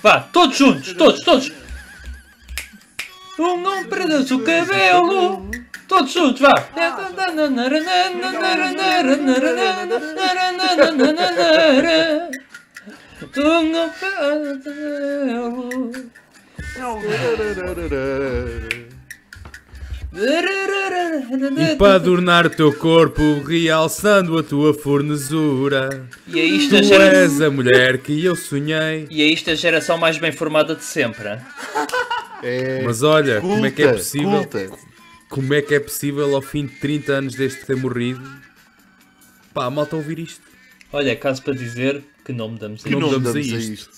Vá, todos juntos, todos. Não prendas o cabelo. Todos juntos, vá. Tu não prendas o cabelo. E para adornar o teu corpo, realçando a tua formosura. E é isto Tu és a mulher que eu sonhei. E é isto a geração mais bem formada de sempre. Mas olha, culta, como é que é possível? culta. Como é que é possível ao fim de 30 anos desde ter morrido? Pá, malta ouvir isto. Olha, é caso para dizer que não me damos a Não isto. me damos a isto.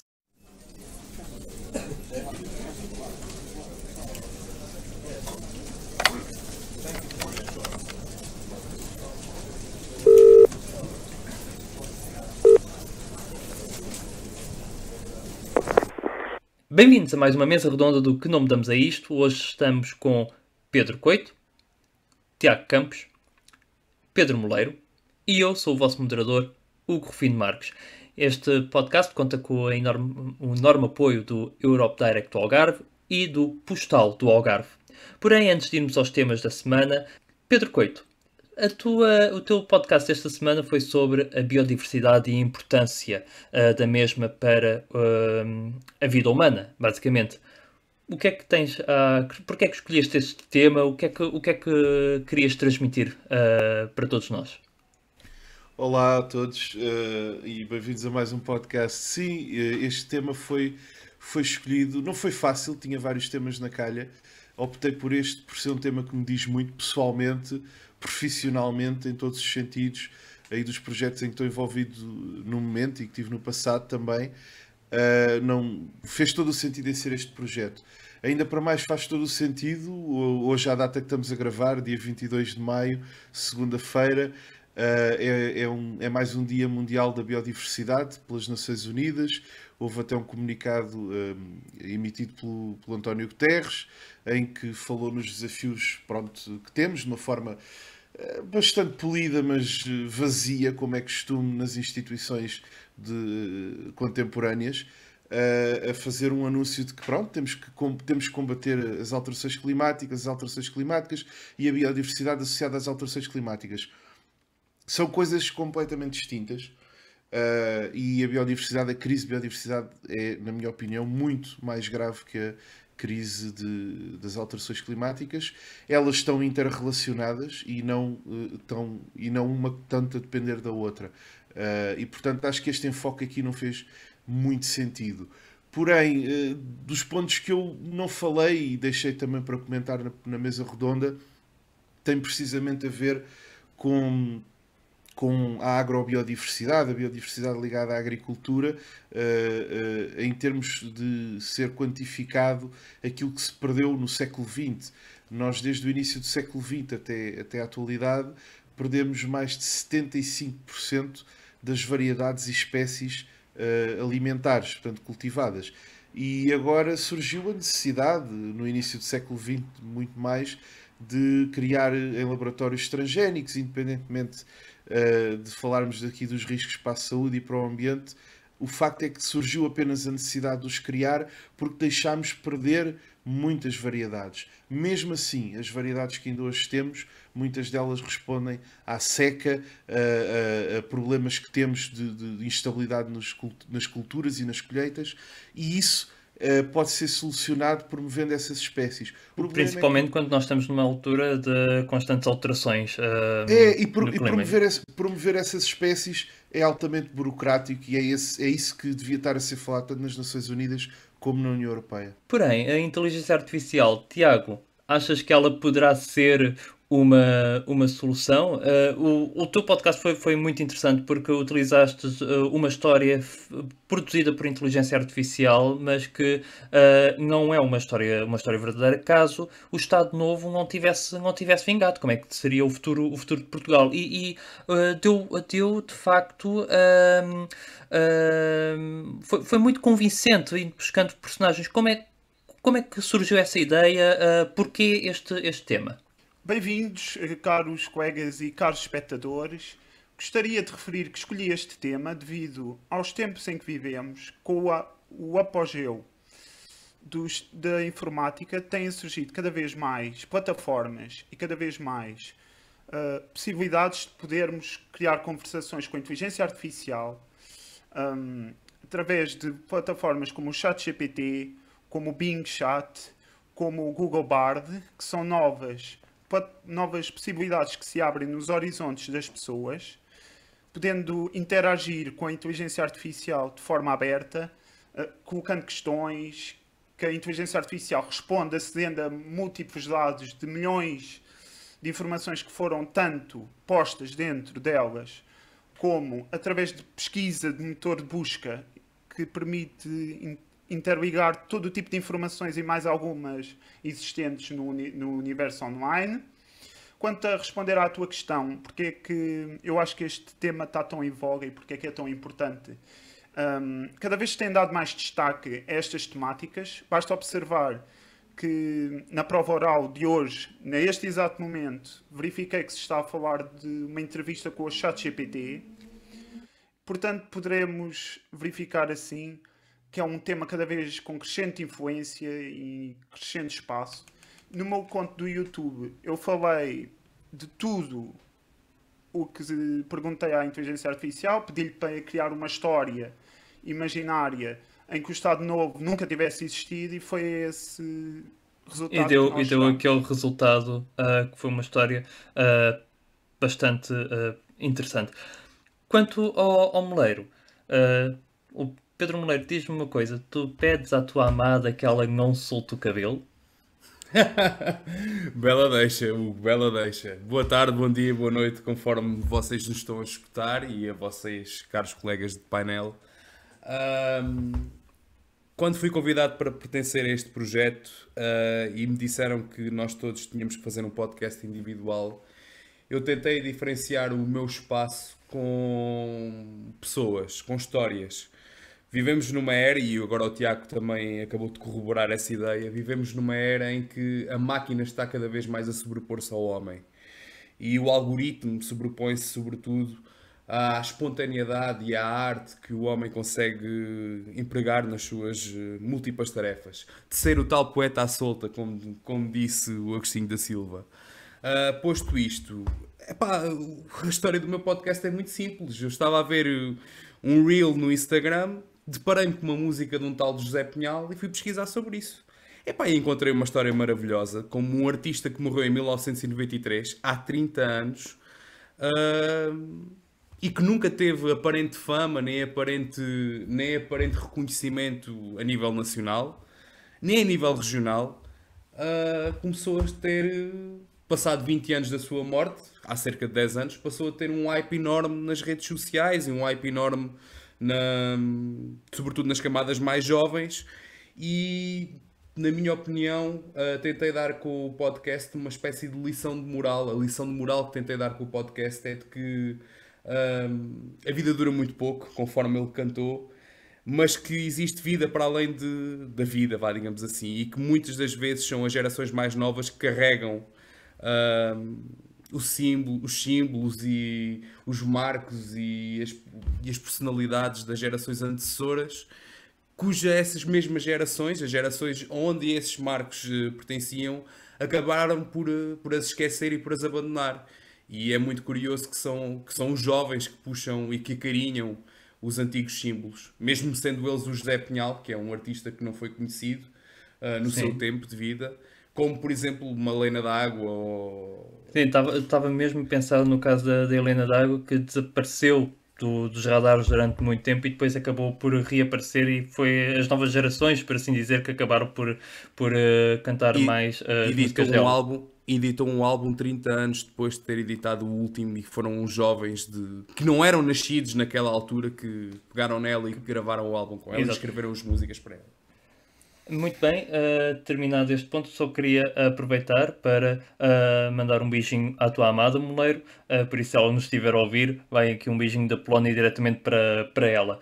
Bem-vindos a mais uma mesa redonda do Que Não Me Damos a Isto. Hoje estamos com Pedro Coito, Tiago Campos, Pedro Moleiro e eu sou o vosso moderador, Hugo Rufino Marques. Este podcast conta com o enorme apoio do Europe Direct do Algarve e do Postal do Algarve. Porém, antes de irmos aos temas da semana, Pedro Coito, o teu podcast esta semana foi sobre a biodiversidade e a importância da mesma para a vida humana, basicamente. O que é que tens? Porquê é que escolheste este tema? O que é que querias transmitir para todos nós? Olá a todos e bem-vindos a mais um podcast. Sim, este tema foi escolhido, não foi fácil, tinha vários temas na calha. Optei por este por ser um tema que me diz muito pessoalmente, profissionalmente, em todos os sentidos, aí dos projetos em que estou envolvido no momento e que tive no passado também. Não fez todo o sentido em ser este projeto. Ainda para mais faz todo o sentido, hoje à data que estamos a gravar, dia 22 de maio, segunda-feira, é mais um Dia Mundial da Biodiversidade pelas Nações Unidas. Houve até um comunicado emitido pelo António Guterres, em que falou nos desafios que temos, de uma forma bastante polida, mas vazia, como é costume nas instituições contemporâneas, a fazer um anúncio de que temos que combater as alterações climáticas e a biodiversidade associada às alterações climáticas. São coisas completamente distintas. E a crise de biodiversidade é, na minha opinião, muito mais grave que a crise das alterações climáticas. Elas estão interrelacionadas e não uma tanto a depender da outra. E, portanto, acho que este enfoque aqui não fez muito sentido. Porém, dos pontos que eu não falei e deixei também para comentar na mesa redonda, tem precisamente a ver com a agrobiodiversidade, a biodiversidade ligada à agricultura, em termos de ser quantificado aquilo que se perdeu no século XX. Nós, desde o início do século XX até a atualidade, perdemos mais de 75% das variedades e espécies alimentares, portanto, cultivadas. E agora surgiu a necessidade, no início do século XX, muito mais, de criar em laboratórios transgénicos, independentemente de falarmos aqui dos riscos para a saúde e para o ambiente. O facto é que surgiu apenas a necessidade de os criar porque deixámos perder muitas variedades. Mesmo assim, as variedades que ainda hoje temos, muitas delas respondem à seca, a problemas que temos de instabilidade nas culturas e nas colheitas, e isso pode ser solucionado promovendo essas espécies. Principalmente quando nós estamos numa altura de constantes alterações e no clima. promover essas espécies é altamente burocrático e é isso que devia estar a ser falado tanto nas Nações Unidas como na União Europeia. Porém, a inteligência artificial, Tiago, achas que ela poderá ser uma solução? O teu podcast foi muito interessante porque utilizaste uma história produzida por inteligência artificial, mas que não é uma história verdadeira, caso o Estado Novo não tivesse vingado. Como é que seria o futuro de Portugal? E deu de facto foi muito convincente, indo buscando personagens. Como é que surgiu essa ideia? Porquê este tema? Bem-vindos, caros colegas e caros espectadores. Gostaria de referir que escolhi este tema devido aos tempos em que vivemos, com a o apogeu da informática, têm surgido cada vez mais plataformas e cada vez mais possibilidades de podermos criar conversações com a inteligência artificial através de plataformas como o ChatGPT, como o Bing Chat, como o Google Bard, que são novas possibilidades que se abrem nos horizontes das pessoas, podendo interagir com a inteligência artificial de forma aberta, colocando questões, que a inteligência artificial responde acedendo a múltiplos dados de milhões de informações que foram tanto postas dentro delas, como através de pesquisa de motor de busca, que permite interligar todo o tipo de informações e mais algumas existentes no universo online. Quanto a responder à tua questão, porque é que eu acho que este tema está tão em voga e porque é que é tão importante, cada vez se tem dado mais destaque a estas temáticas. Basta observar que na prova oral de hoje, neste exato momento, verifiquei que se está a falar de uma entrevista com o ChatGPT. Portanto, poderemos verificar assim que é um tema cada vez com crescente influência e crescente espaço. No meu conto do YouTube, eu falei de tudo o que perguntei à inteligência artificial, pedi-lhe para criar uma história imaginária em que o Estado Novo nunca tivesse existido, e foi esse resultado E deu, que nós e deu chegamos. aquele resultado que foi uma história bastante interessante. Quanto ao Moleiro, o Pedro Moleiro, diz-me uma coisa: tu pedes à tua amada que ela não solte o cabelo? Bela deixa, Hugo, bela deixa. Boa tarde, bom dia, boa noite, conforme vocês nos estão a escutar, e a vocês, caros colegas de painel. Quando fui convidado para pertencer a este projeto e me disseram que nós todos tínhamos que fazer um podcast individual, eu tentei diferenciar o meu espaço com pessoas, com histórias. Vivemos numa era, e agora o Tiago também acabou de corroborar essa ideia, vivemos numa era em que a máquina está cada vez mais a sobrepor-se ao homem. E o algoritmo sobrepõe-se sobretudo à espontaneidade e à arte que o homem consegue empregar nas suas múltiplas tarefas. De ser o tal poeta à solta, como disse o Agostinho da Silva. Posto isto, epá, a história do meu podcast é muito simples. Eu estava a ver um reel no Instagram, deparei-me com uma música de um tal de José Pinhal e fui pesquisar sobre isso. Epá, e encontrei uma história maravilhosa, como um artista que morreu em 1993, há 30 anos, e que nunca teve aparente fama, nem aparente reconhecimento a nível nacional, nem a nível regional, começou a ter, passado 20 anos da sua morte, há cerca de 10 anos, passou a ter um hype enorme nas redes sociais e um hype enorme, sobretudo nas camadas mais jovens. E, na minha opinião, tentei dar com o podcast uma espécie de lição de moral. A lição de moral que tentei dar com o podcast é de que a vida dura muito pouco, conforme ele cantou, mas que existe vida para além da vida, digamos assim, e que muitas das vezes são as gerações mais novas que carregam os símbolos e os marcos e as personalidades das gerações antecessoras, cuja essas mesmas gerações, as gerações onde esses marcos pertenciam, acabaram por as esquecer e por as abandonar. E é muito curioso que são os jovens que puxam e que acarinham os antigos símbolos, mesmo sendo eles o José Pinhal, que é um artista que não foi conhecido no Sim. seu tempo de vida, como por exemplo uma Helena d'Água ou... Sim, estava mesmo pensado no caso da Helena d'Água, que desapareceu dos radares durante muito tempo e depois acabou por reaparecer, e foi as novas gerações, por assim dizer, que acabaram por cantar mais as músicas dela. Editou um álbum 30 anos depois de ter editado o último, e foram uns jovens que não eram nascidos naquela altura que pegaram nela e que gravaram o álbum com ela. Exato. E escreveram as músicas para ela. Muito bem, terminado este ponto, só queria aproveitar para mandar um beijinho à tua amada, Moleiro, por isso, se ela nos estiver a ouvir, vai aqui um beijinho da Polónia diretamente para ela.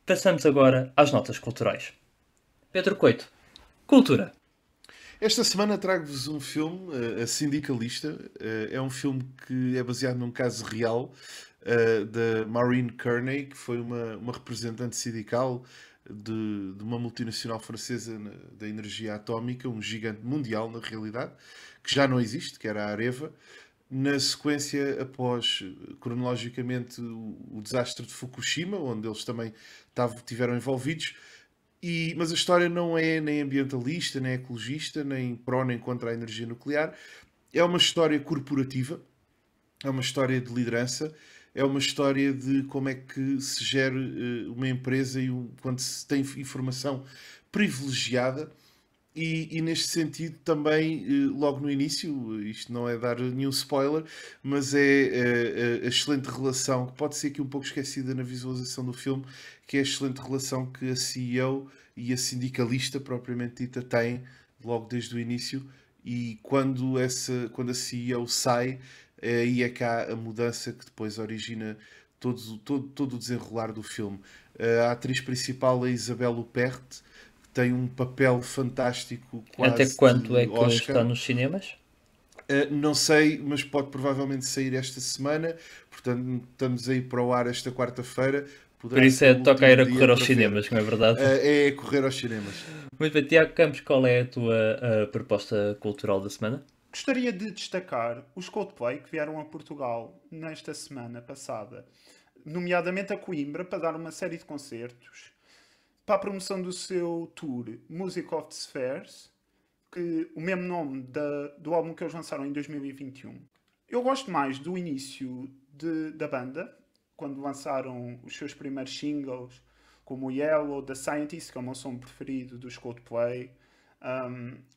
Passamos agora às notas culturais. Pedro Coito, cultura. Esta semana trago-vos um filme, A Sindicalista. É um filme que é baseado num caso real da Maureen Kearney, que foi uma representante sindical de uma multinacional francesa da energia atómica, um gigante mundial na realidade, que já não existe, que era a Areva. Na sequência, após cronologicamente o desastre de Fukushima, onde eles também tiveram envolvidos. Mas a história não é nem ambientalista, nem ecologista, nem pró nem contra a energia nuclear. É uma história corporativa, é uma história de liderança, é uma história de como é que se gera uma empresa quando se tem informação privilegiada. E neste sentido também, logo no início, isto não é dar nenhum spoiler, mas é a excelente relação, que pode ser aqui um pouco esquecida na visualização do filme, que é a excelente relação que a CEO e a sindicalista, propriamente dita, têm logo desde o início. E quando a CEO sai, aí é cá a mudança que depois origina todo o desenrolar do filme. A atriz principal é Isabelle Huppert, tem um papel fantástico, quase Até quanto é que Oscar. está nos cinemas? Não sei, mas pode provavelmente sair esta semana. Portanto, estamos aí para o ar esta quarta-feira. Por isso toca a ir a correr aos cinemas, não é verdade? É correr aos cinemas. Muito bem, Tiago Campos, qual é a tua proposta cultural da semana? Gostaria de destacar os Coldplay que vieram a Portugal nesta semana passada, nomeadamente a Coimbra, para dar uma série de concertos para a promoção do seu tour Music of the Spheres, que o mesmo nome do álbum que eles lançaram em 2021. Eu gosto mais do início da banda, quando lançaram os seus primeiros singles, como o Yellow, The Scientist, que é o meu som preferido dos Coldplay,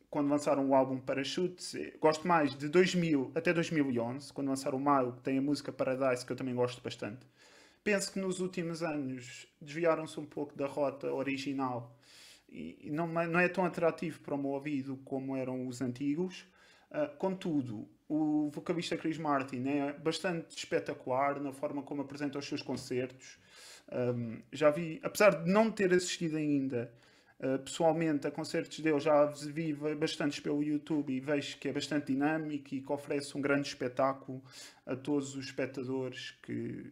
quando lançaram o álbum Parachutes. Gosto mais de 2000 até 2011, quando lançaram o Maio, que tem a música Paradise, que eu também gosto bastante. Penso que nos últimos anos desviaram-se um pouco da rota original e não é tão atrativo para o meu ouvido como eram os antigos. Contudo, o vocalista Chris Martin é bastante espetacular na forma como apresenta os seus concertos. Já vi, apesar de não ter assistido ainda pessoalmente a concertos dele, já vi bastantes pelo YouTube e vejo que é bastante dinâmico e que oferece um grande espetáculo a todos os espectadores que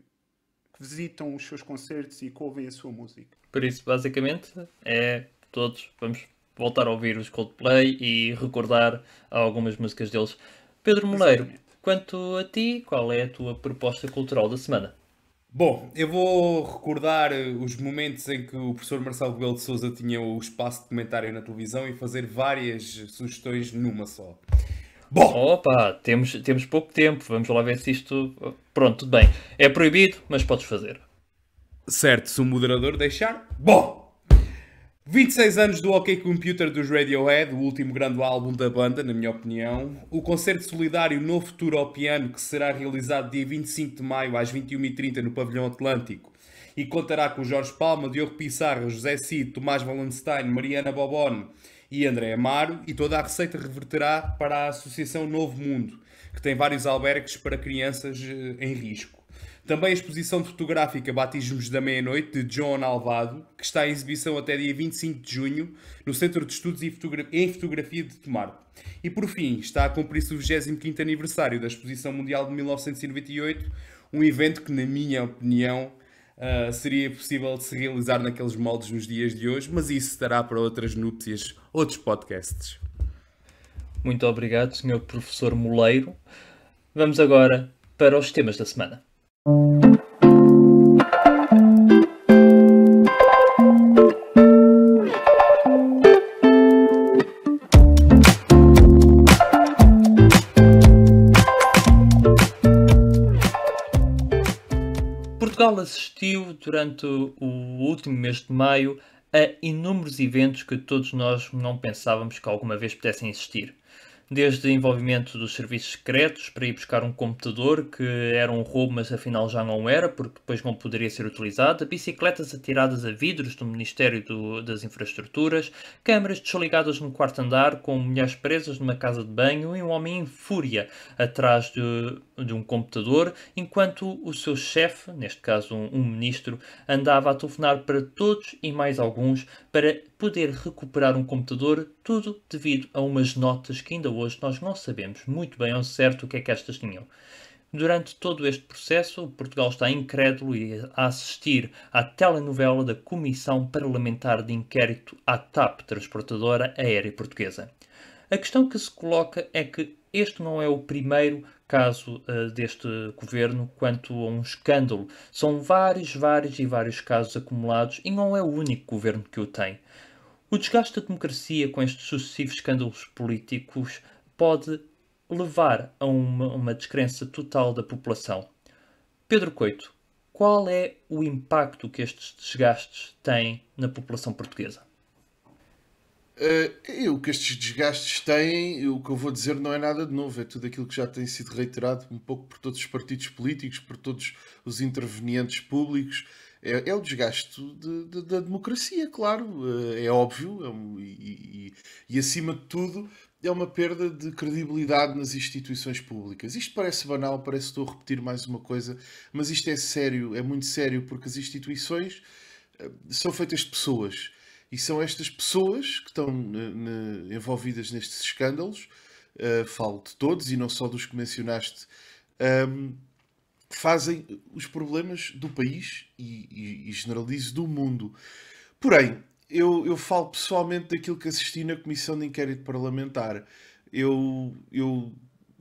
visitam os seus concertos e que ouvem a sua música. Por isso, basicamente, todos vamos voltar a ouvir os Coldplay e recordar algumas músicas deles. Pedro Moleiro, Exatamente. quanto a ti, qual é a tua proposta cultural da semana? Bom, eu vou recordar os momentos em que o professor Marcelo Rebelo de Sousa tinha o espaço de comentário na televisão e fazer várias sugestões numa só. Bom, Opa, temos pouco tempo, vamos lá ver se isto... Pronto, tudo bem. É proibido, mas podes fazer. certo, se o moderador deixar. Bom, 26 anos do OK Computer dos Radiohead, o último grande álbum da banda, na minha opinião. O concerto solidário No Futuro ao Piano, que será realizado dia 25 de maio às 21h30 no Pavilhão Atlântico e contará com Jorge Palma, Diogo Pissarra, José Cid, Tomás Wallenstein, Mariana Bobone e André Amaro, e toda a receita reverterá para a Associação Novo Mundo, que tem vários albergues para crianças em risco. Também a exposição fotográfica Batismos da Meia-Noite, de John Alvado, que está em exibição até dia 25 de junho, no Centro de Estudos em Fotografia de Tomar. E por fim, está a cumprir-se o 25º aniversário da Exposição Mundial de 1998, um evento que, na minha opinião, seria possível de se realizar naqueles moldes nos dias de hoje, mas isso estará para outras núpcias, outros podcasts. Muito obrigado, Sr. Professor Moleiro. Vamos agora para os temas da semana. Portugal assistiu durante o último mês de maio a inúmeros eventos que todos nós não pensávamos que alguma vez pudessem existir. Desde envolvimento dos serviços secretos para ir buscar um computador que era um roubo, mas afinal já não era, porque depois não poderia ser utilizado, bicicletas atiradas a vidros do Ministério das Infraestruturas, câmaras desligadas no quarto andar com mulheres presas numa casa de banho e um homem em fúria atrás de um computador, enquanto o seu chefe, neste caso um ministro, andava a telefonar para todos e mais alguns para poder recuperar um computador, tudo devido a umas notas que ainda hoje nós não sabemos muito bem ao certo o que é que estas tinham. Durante todo este processo, Portugal está incrédulo e a assistir à telenovela da Comissão Parlamentar de Inquérito à TAP Transportadora Aérea Portuguesa. A questão que se coloca é que este não é o primeiro caso deste governo quanto a um escândalo. São vários casos acumulados e não é o único governo que o tem. O desgaste da democracia com estes sucessivos escândalos políticos pode levar a uma descrença total da população. Pedro Coito, qual é o impacto que estes desgastes têm na população portuguesa? O que estes desgastes têm, o que eu vou dizer não é nada de novo, é tudo aquilo que já tem sido reiterado um pouco por todos os partidos políticos, por todos os intervenientes públicos. É o desgaste da democracia, claro, é óbvio, e acima de tudo é uma perda de credibilidade nas instituições públicas. Isto parece banal, parece que estou a repetir mais uma coisa, mas isto é sério, é muito sério, porque as instituições são feitas de pessoas. E são estas pessoas que estão envolvidas nestes escândalos, falo de todos e não só dos que mencionaste, que fazem os problemas do país e generalizo do mundo. Porém, eu falo pessoalmente daquilo que assisti na Comissão de Inquérito Parlamentar.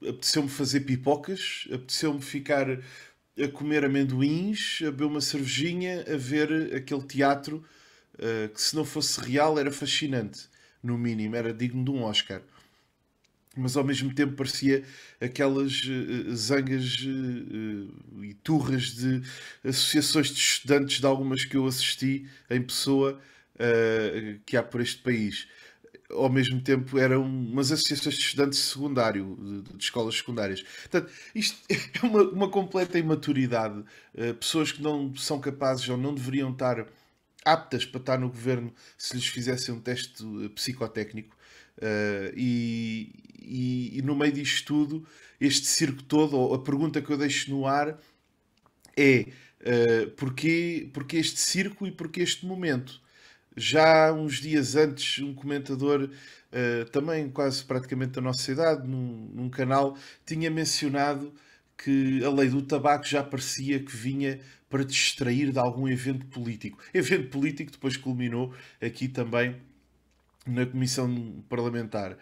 Apeteceu-me fazer pipocas, apeteceu-me ficar a comer amendoins, a beber uma cervejinha, a ver aquele teatro que, se não fosse real, era fascinante, no mínimo, era digno de um Oscar. Mas ao mesmo tempo parecia aquelas zangas e turras de associações de estudantes, de algumas que eu assisti em pessoa, que há por este país. Ao mesmo tempo eram umas associações de estudantes de secundário, de escolas secundárias. Portanto, isto é uma completa imaturidade. Pessoas que não são capazes ou não deveriam estar aptas para estar no governo se lhes fizessem um teste psicotécnico. E no meio disto tudo, este circo todo, ou a pergunta que eu deixo no ar é porquê este circo e porquê este momento? Já uns dias antes, um comentador, também quase praticamente da nossa idade, num canal, tinha mencionado que a lei do tabaco já parecia que vinha para distrair de algum evento político. Evento político depois culminou aqui também na Comissão Parlamentar.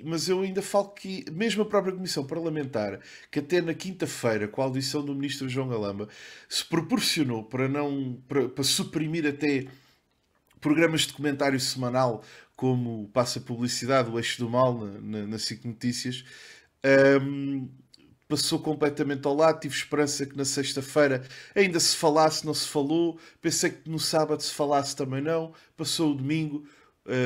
Mas eu ainda falo que, mesmo a própria Comissão Parlamentar, que até na quinta-feira, com a audição do Ministro João Galamba, se proporcionou para suprimir até programas de comentário semanal, como Passa Publicidade, o Eixo do Mal, na SIC Notícias, passou completamente ao lado. Tive esperança que na sexta-feira ainda se falasse, não se falou. Pensei que no sábado se falasse, também não. Passou o domingo.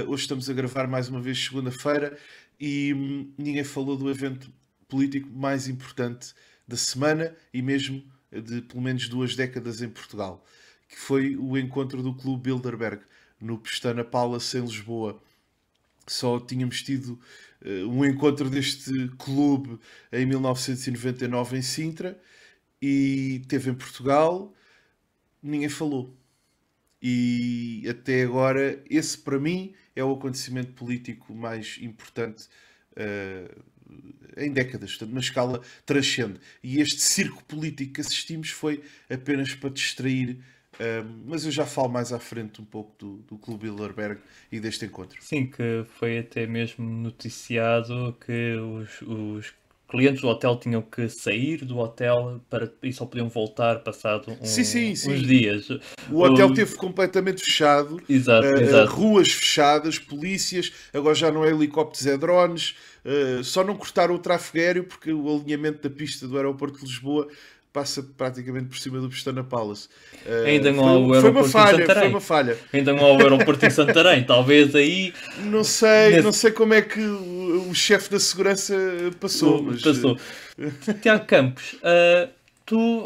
Hoje estamos a gravar mais uma vez segunda-feira e ninguém falou do evento político mais importante da semana e mesmo de pelo menos 2 décadas em Portugal, que foi o encontro do Clube Bilderberg no Pestana Palace em Lisboa. Só tínhamos tido um encontro deste clube em 1999 em Sintra e teve em Portugal, ninguém falou. E até agora, esse para mim é o acontecimento político mais importante em décadas, portanto, uma escala transcende. E este circo político que assistimos foi apenas para distrair. Mas eu já falo mais à frente um pouco do Clube Bilderberg e deste encontro. Sim, que foi até mesmo noticiado que os clientes do hotel tinham que sair do hotel e só podiam voltar passado uns dias. O hotel esteve completamente fechado, Exato. Ruas fechadas, polícias, agora já não é helicópteros, é drones, só não cortaram o tráfego aéreo porque o alinhamento da pista do aeroporto de Lisboa passa praticamente por cima do Pestana Palace. Ainda não há o aeroporto em Santarém. Foi uma falha. Ainda não há o aeroporto em Santarém. Talvez aí... Não sei como é que o chefe da segurança passou. Passou. Tiago Campos, tu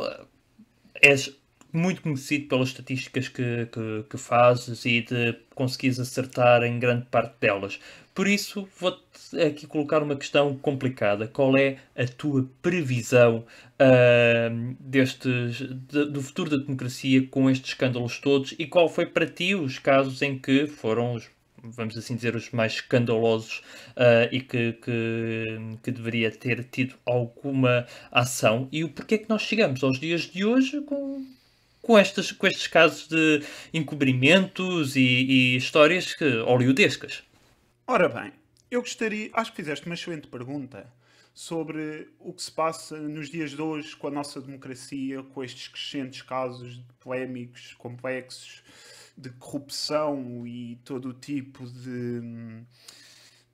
és muito conhecido pelas estatísticas que fazes e de conseguires acertar em grande parte delas. Por isso, vou-te aqui colocar uma questão complicada. Qual é a tua previsão do futuro da democracia com estes escândalos todos e qual foi para ti os casos em que foram os vamos assim dizer, os mais escandalosos e que deveria ter tido alguma ação. E o porquê é que nós chegamos aos dias de hoje com estes casos de encobrimentos e histórias hollywoodescas? Ora bem, eu gostaria, acho que fizeste uma excelente pergunta sobre o que se passa nos dias de hoje com a nossa democracia, com estes crescentes casos polémicos, complexos, de corrupção e todo o tipo de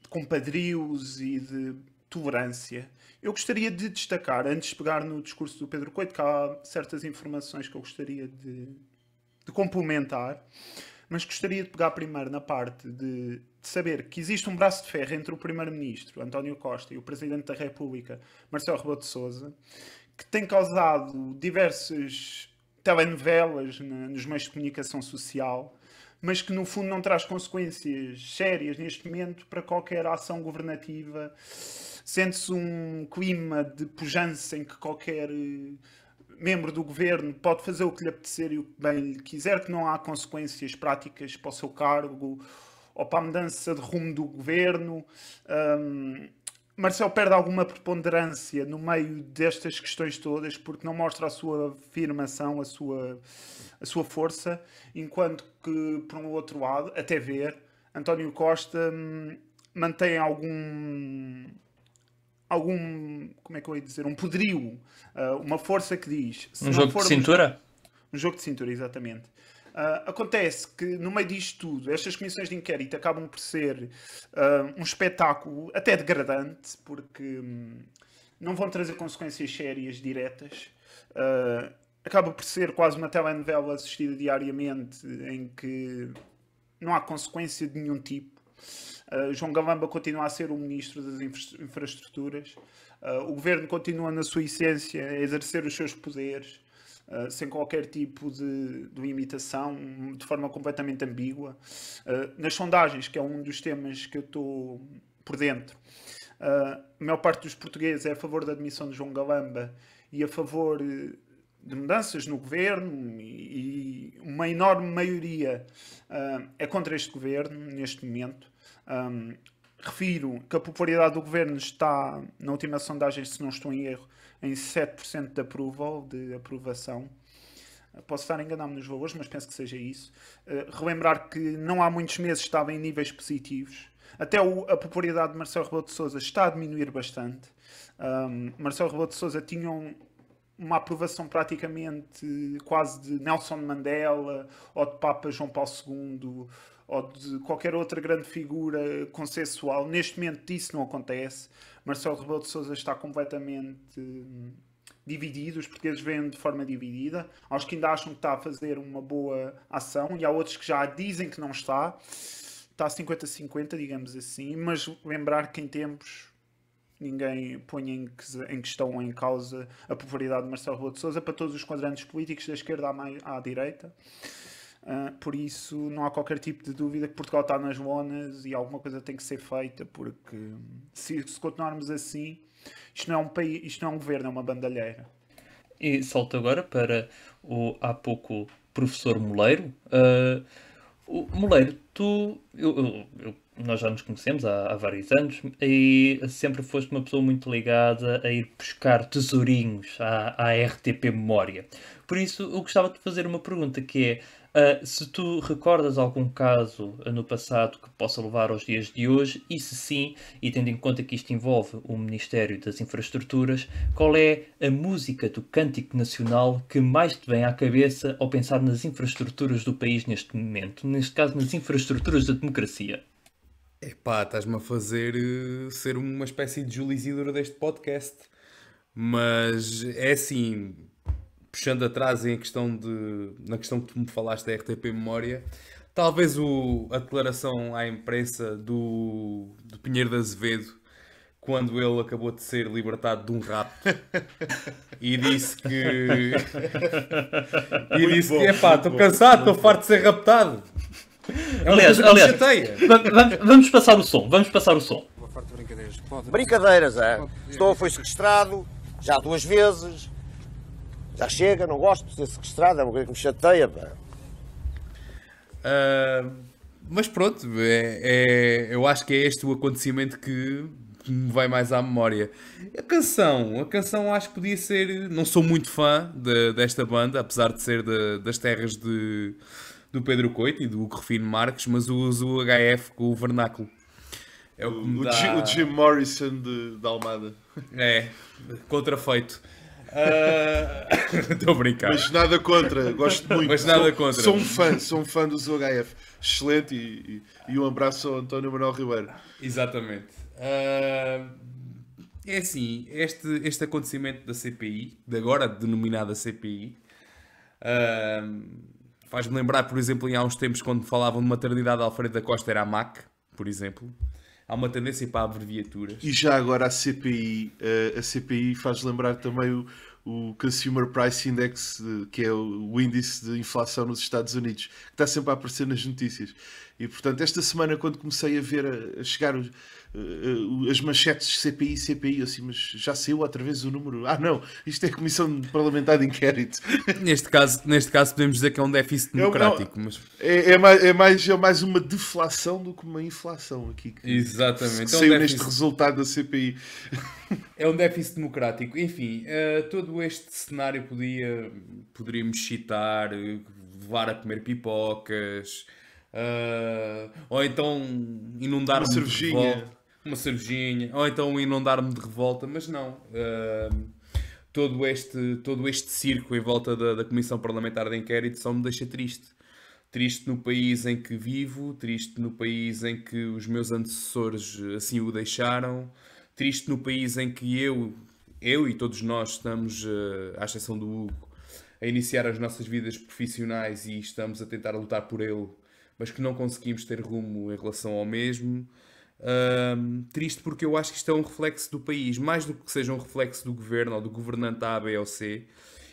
compadrios e de tolerância. Eu gostaria de destacar, antes de pegar no discurso do Pedro Coito, que há certas informações que eu gostaria de complementar, mas gostaria de pegar primeiro na parte de saber que existe um braço de ferro entre o Primeiro-Ministro, António Costa, e o Presidente da República, Marcelo Rebelo de Sousa, que tem causado diversas telenovelas nos meios de comunicação social, mas que no fundo não traz consequências sérias neste momento para qualquer ação governativa. Sente-se um clima de pujança em que qualquer membro do governo pode fazer o que lhe apetecer e o que bem lhe quiser, que não há consequências práticas para o seu cargo ou para a mudança de rumo do governo. Marcelo perde alguma preponderância no meio destas questões todas porque não mostra a sua afirmação, a sua força, enquanto que, por um outro lado, até ver, António Costa mantém algum, como é que eu ia dizer, um poderio, uma força que diz... Um jogo de cintura? Um jogo de cintura, exatamente. Acontece que, no meio disto tudo, estas comissões de inquérito acabam por ser um espetáculo até degradante, porque não vão trazer consequências sérias diretas. Acaba por ser quase uma telenovela assistida diariamente, em que não há consequência de nenhum tipo. João Galamba continua a ser o Ministro das Infraestruturas. O Governo continua, na sua essência, a exercer os seus poderes, sem qualquer tipo de imitação, de forma completamente ambígua. Nas sondagens, que é um dos temas que eu estou por dentro, a maior parte dos portugueses é a favor da admissão de João Galamba e a favor de mudanças no governo, e uma enorme maioria é contra este governo neste momento. Refiro que a popularidade do governo está, na última sondagem, se não estou em erro, em 7% de aprovação. Posso estar a enganar-me nos valores, mas penso que seja isso. Relembrar que não há muitos meses estava em níveis positivos. Até a popularidade de Marcelo Rebelo de Sousa está a diminuir bastante. Marcelo Rebelo de Sousa tinha uma aprovação praticamente quase de Nelson Mandela ou de Papa João Paulo II ou de qualquer outra grande figura consensual. Neste momento isso não acontece. Marcelo Rebelo de Sousa está completamente dividido, os portugueses veem de forma dividida. Há os que ainda acham que está a fazer uma boa ação e há outros que já dizem que não está. Está 50-50, digamos assim, mas lembrar que em tempos ninguém põe em questão ou em causa a popularidade de Marcelo Rebelo de Sousa para todos os quadrantes políticos, da esquerda à direita. Por isso não há qualquer tipo de dúvida que Portugal está nas lonas e alguma coisa tem que ser feita, porque se continuarmos assim, isto não é um país, isto não é um governo, é uma bandalheira. E salto agora para o há pouco professor Moleiro. Moleiro, nós já nos conhecemos há vários anos e sempre foste uma pessoa muito ligada a ir buscar tesourinhos à RTP Memória. Por isso, eu gostava de fazer uma pergunta que é, se tu recordas algum caso no passado que possa levar aos dias de hoje, e se sim, e tendo em conta que isto envolve o Ministério das Infraestruturas, qual é a música do Cântico Nacional que mais te vem à cabeça ao pensar nas infraestruturas do país neste momento? Neste caso, nas infraestruturas da democracia. Epá, estás-me a fazer ser uma espécie de Júlio Isidro deste podcast. Mas é assim, puxando atrás na questão que tu me falaste da RTP Memória, talvez a declaração à imprensa do Pinheiro de Azevedo, quando ele acabou de ser libertado de um rapto e disse que epá, estou cansado, estou farto de ser raptado. Aliás, vamos passar o som. Brincadeiras, é? Foi sequestrado já 2 vezes. Já chega, não gosto de ser sequestrado, é uma coisa que me chateia. Pá. Mas pronto, eu acho que é este o acontecimento que me vai mais à memória. A canção acho que podia ser. Não sou muito fã desta banda, apesar de ser das terras do Pedro Coito e do Hugo Rufino Marques, mas uso o HF com o vernáculo. É o que me dá. O Jim Morrison de Almada. É, contrafeito. Estou a brincar. Mas nada contra, gosto muito. Mas nada contra. Sou um fã do ZHF. Excelente e um abraço ao António Manuel Ribeiro. Exatamente. É assim, este acontecimento da CPI, de agora denominada CPI, faz-me lembrar, por exemplo, há uns tempos quando falavam de maternidade de Alfredo da Costa era a MAC, por exemplo. Há uma tendência para abreviaturas. E já agora a CPI faz lembrar também o Consumer Price Index, que é o índice de inflação nos Estados Unidos, que está sempre a aparecer nas notícias. E, portanto, esta semana, quando comecei a ver a chegar as manchetes de CPI, assim, mas já saiu outra vez o número. Ah, não, isto é a Comissão Parlamentar de Inquérito. Neste caso podemos dizer que é um déficit democrático. Mas... É mais uma deflação do que uma inflação aqui. Exatamente. Que saiu neste resultado da CPI. É um déficit democrático. Enfim, todo este cenário poderíamos citar, levar a comer pipocas, ou então inundar-me de revolta. Uma cervejinha. Ou então inundar-me de revolta, mas não. Todo este circo em volta da Comissão Parlamentar de Inquérito só me deixa triste. Triste no país em que vivo, triste no país em que os meus antecessores assim o deixaram, triste no país em que eu e todos nós estamos, à exceção do Hugo, a iniciar as nossas vidas profissionais e estamos a tentar lutar por ele, mas que não conseguimos ter rumo em relação ao mesmo. Triste porque eu acho que isto é um reflexo do país, mais do que seja um reflexo do governo ou do governante A, B ou C.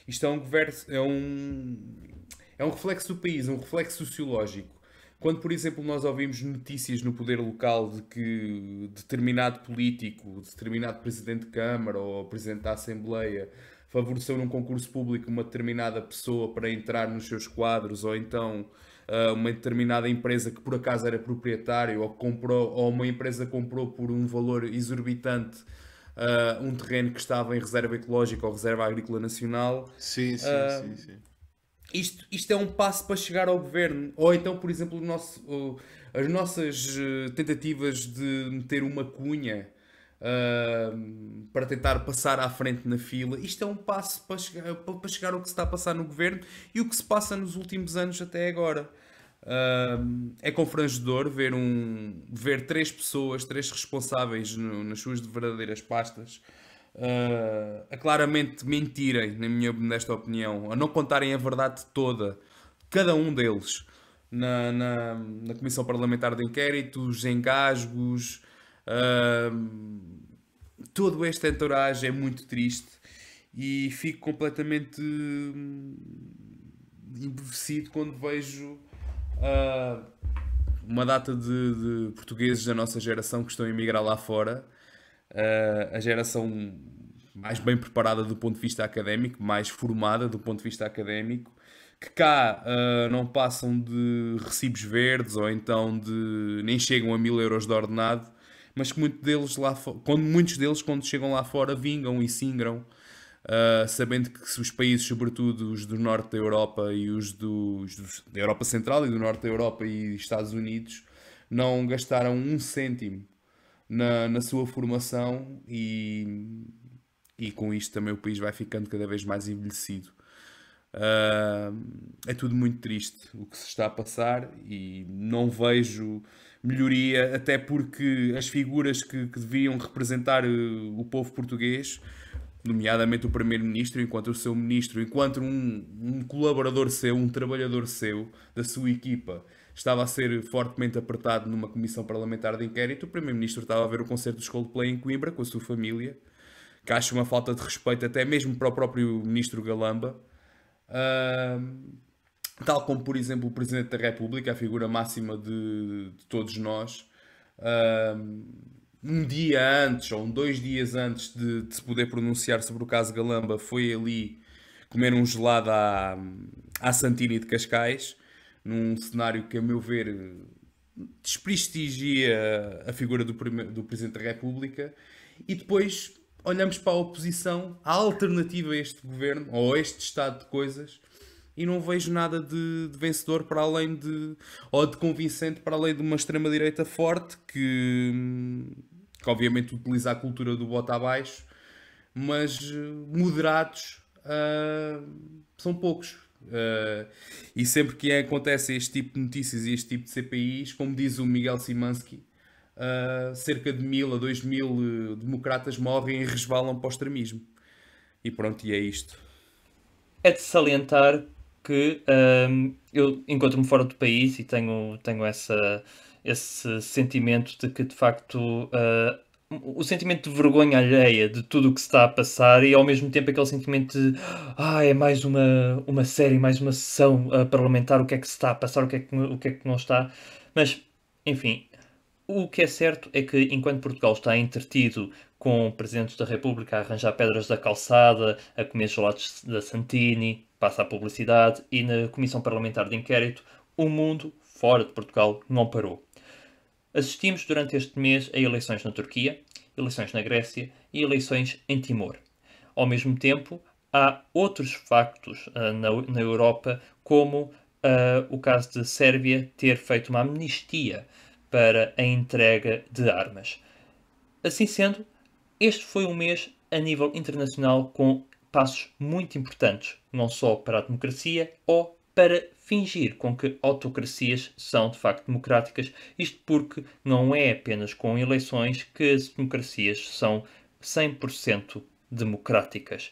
Isto é um reflexo do país, um reflexo sociológico. Quando, por exemplo, nós ouvimos notícias no poder local de que determinado político, determinado presidente de Câmara ou presidente da Assembleia favoreceu num concurso público uma determinada pessoa para entrar nos seus quadros, ou então uma determinada empresa que por acaso era proprietário, ou uma empresa comprou por um valor exorbitante um terreno que estava em reserva ecológica ou reserva agrícola nacional. Sim. Isto é um passo para chegar ao governo. Ou então, por exemplo, as nossas tentativas de meter uma cunha para tentar passar à frente na fila. Isto é um passo para chegar ao que se está a passar no governo e o que se passa nos últimos anos até agora. É confrangedor ver três pessoas, três responsáveis nas suas verdadeiras pastas, a claramente mentirem, na minha modesta opinião, a não contarem a verdade toda, cada um deles, na Comissão Parlamentar de Inquérito, os engasgos, todo este entourage é muito triste e fico completamente embevecido quando vejo uma data de portugueses da nossa geração que estão a emigrar lá fora, a geração mais bem preparada do ponto de vista académico, mais formada do ponto de vista académico, que cá não passam de recibos verdes ou então nem chegam a 1000 euros de ordenado, mas que muitos deles quando chegam lá fora vingam e singram, sabendo que os países, sobretudo os do norte da Europa e os da Europa Central e do norte da Europa e Estados Unidos, não gastaram um cêntimo na sua formação e com isto também o país vai ficando cada vez mais envelhecido. É tudo muito triste o que se está a passar e não vejo melhoria, até porque as figuras que deviam representar o povo português, nomeadamente o Primeiro-Ministro, enquanto o seu Ministro, enquanto um colaborador seu, um trabalhador seu, da sua equipa, estava a ser fortemente apertado numa comissão parlamentar de inquérito, o Primeiro-Ministro estava a ver o concerto dos Coldplay em Coimbra com a sua família, que acho uma falta de respeito até mesmo para o próprio Ministro Galamba. Tal como, por exemplo, o Presidente da República, a figura máxima de todos nós, um dia antes ou 2 dias antes de se poder pronunciar sobre o caso Galamba, foi ali comer um gelado à Santini de Cascais, num cenário que, a meu ver, desprestigia a figura do Presidente da República, e depois olhamos para a oposição, a alternativa a este governo, ou a este estado de coisas, e não vejo nada de vencedor para além ou de convincente para além de uma extrema-direita forte que obviamente utiliza a cultura do bota abaixo, mas moderados são poucos. E sempre que acontece este tipo de notícias e este tipo de CPIs, como diz o Miguel Simansky, cerca de 1000 a 2000 democratas morrem e resvalam para o extremismo. E pronto, e é isto. É de salientar que eu encontro-me fora do país e tenho esse sentimento de que, de facto, o sentimento de vergonha alheia de tudo o que se está a passar, e ao mesmo tempo aquele sentimento de é mais uma série, mais uma sessão parlamentar, o que é que se está a passar, o que é que não está. Mas, enfim, o que é certo é que enquanto Portugal está entretido com presidentes da República a arranjar pedras da calçada, a comer gelados da Santini, passa a publicidade, e na Comissão Parlamentar de Inquérito, o mundo fora de Portugal não parou. Assistimos durante este mês a eleições na Turquia, eleições na Grécia e eleições em Timor. Ao mesmo tempo, há outros factos na Europa, como o caso de Sérvia ter feito uma amnistia para a entrega de armas. Assim sendo, este foi um mês a nível internacional com passos muito importantes, não só para a democracia ou para fingir com que autocracias são de facto democráticas, isto porque não é apenas com eleições que as democracias são 100% democráticas.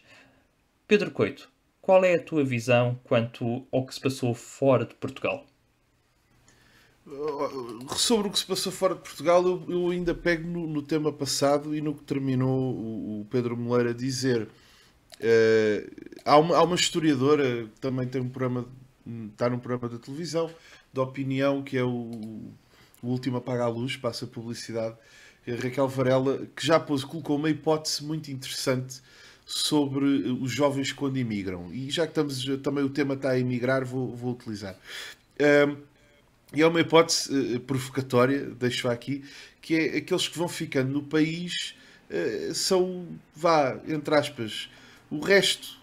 Pedro Coito, qual é a tua visão quanto ao que se passou fora de Portugal? Sobre o que se passou fora de Portugal, eu ainda pego no tema passado e no que terminou o Pedro Moleiro a dizer. Há uma historiadora que também tem está num programa de televisão de opinião, que é o Último Apaga a Luz, passa a publicidade, a Raquel Varela, que já colocou uma hipótese muito interessante sobre os jovens quando imigram. E já que também o tema está a imigrar, vou utilizar. E é uma hipótese provocatória, deixo aqui, que é aqueles que vão ficando no país são, entre aspas, o resto,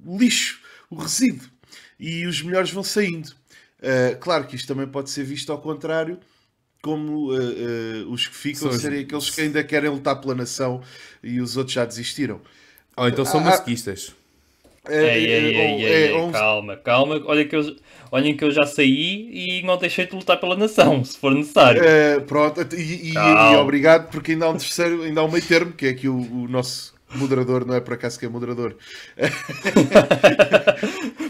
o lixo, o resíduo. E os melhores vão saindo. Claro que isto também pode ser visto ao contrário, como os que ficam serem aqueles que ainda querem lutar pela nação e os outros já desistiram. Ou então são masquistas. Calma. Olhem que eu já saí e não deixei de lutar pela nação, se for necessário. Pronto, e obrigado, porque ainda há um terceiro, ainda há um meio termo, que é aqui o nosso moderador, não é por acaso que é moderador.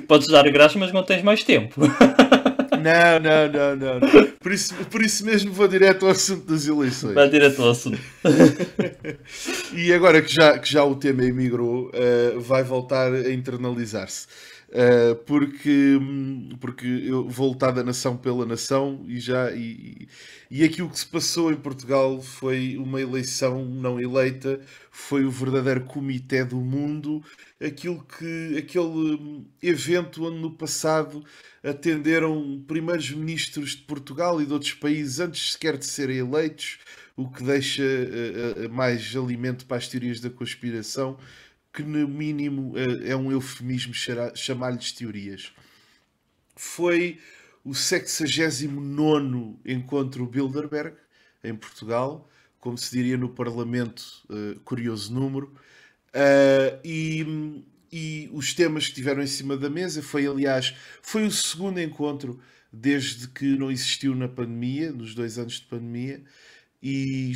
Podes dar graça, mas não tens mais tempo. Não. Por isso mesmo vou direto ao assunto das eleições. Vai direto ao assunto. E agora que já o tema emigrou, vai voltar a internalizar-se. Porque eu vou lutar da nação pela nação e aquilo que se passou em Portugal foi uma eleição não eleita, foi o verdadeiro comitê do mundo, aquele evento onde no passado atenderam primeiros ministros de Portugal e de outros países antes sequer de serem eleitos, o que deixa mais alimento para as teorias da conspiração, que no mínimo é um eufemismo chamar-lhes teorias. Foi o 69º encontro Bilderberg, em Portugal, como se diria no Parlamento, curioso número, e os temas que estiveram em cima da mesa foi o segundo encontro desde que não existiu na pandemia, nos 2 anos de pandemia, e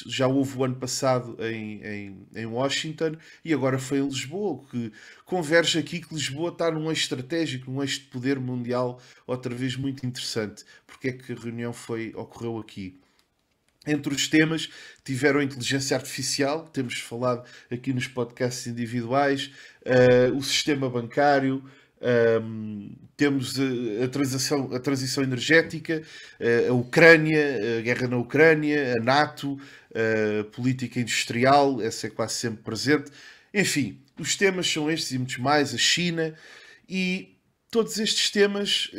já houve o ano passado em Washington e agora foi em Lisboa, que converge aqui que Lisboa está num eixo estratégico, num eixo de poder mundial, outra vez muito interessante. Porque é que a reunião ocorreu aqui? Entre os temas tiveram a inteligência artificial, temos falado aqui nos podcasts individuais, o sistema bancário, temos a transição energética, a Ucrânia, a guerra na Ucrânia, a NATO, a política industrial, essa é quase sempre presente. Enfim, os temas são estes e muitos mais, a China, e todos estes temas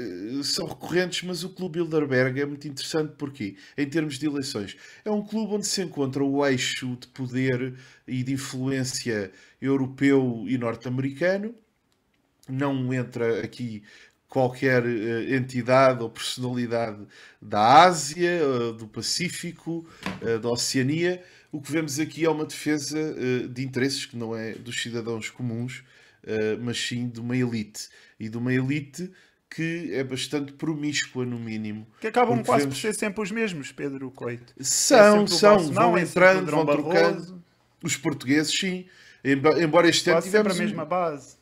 são recorrentes, mas o Clube Bilderberg é muito interessante porque, em termos de eleições, é um clube onde se encontra o eixo de poder e de influência europeu e norte-americano. Não entra aqui qualquer entidade ou personalidade da Ásia, do Pacífico, da Oceania. O que vemos aqui é uma defesa de interesses que não é dos cidadãos comuns, mas sim de uma elite. E de uma elite que é bastante promíscua, no mínimo. Que acabam Porque quase vemos- por ser sempre os mesmos, Pedro Coito. São, sempre o Bolsonaro, vão é sempre o entrando, Durão vão trocando. Barroso. Os portugueses, sim. Embora este ano Quase sempre a tivemos... mesma base.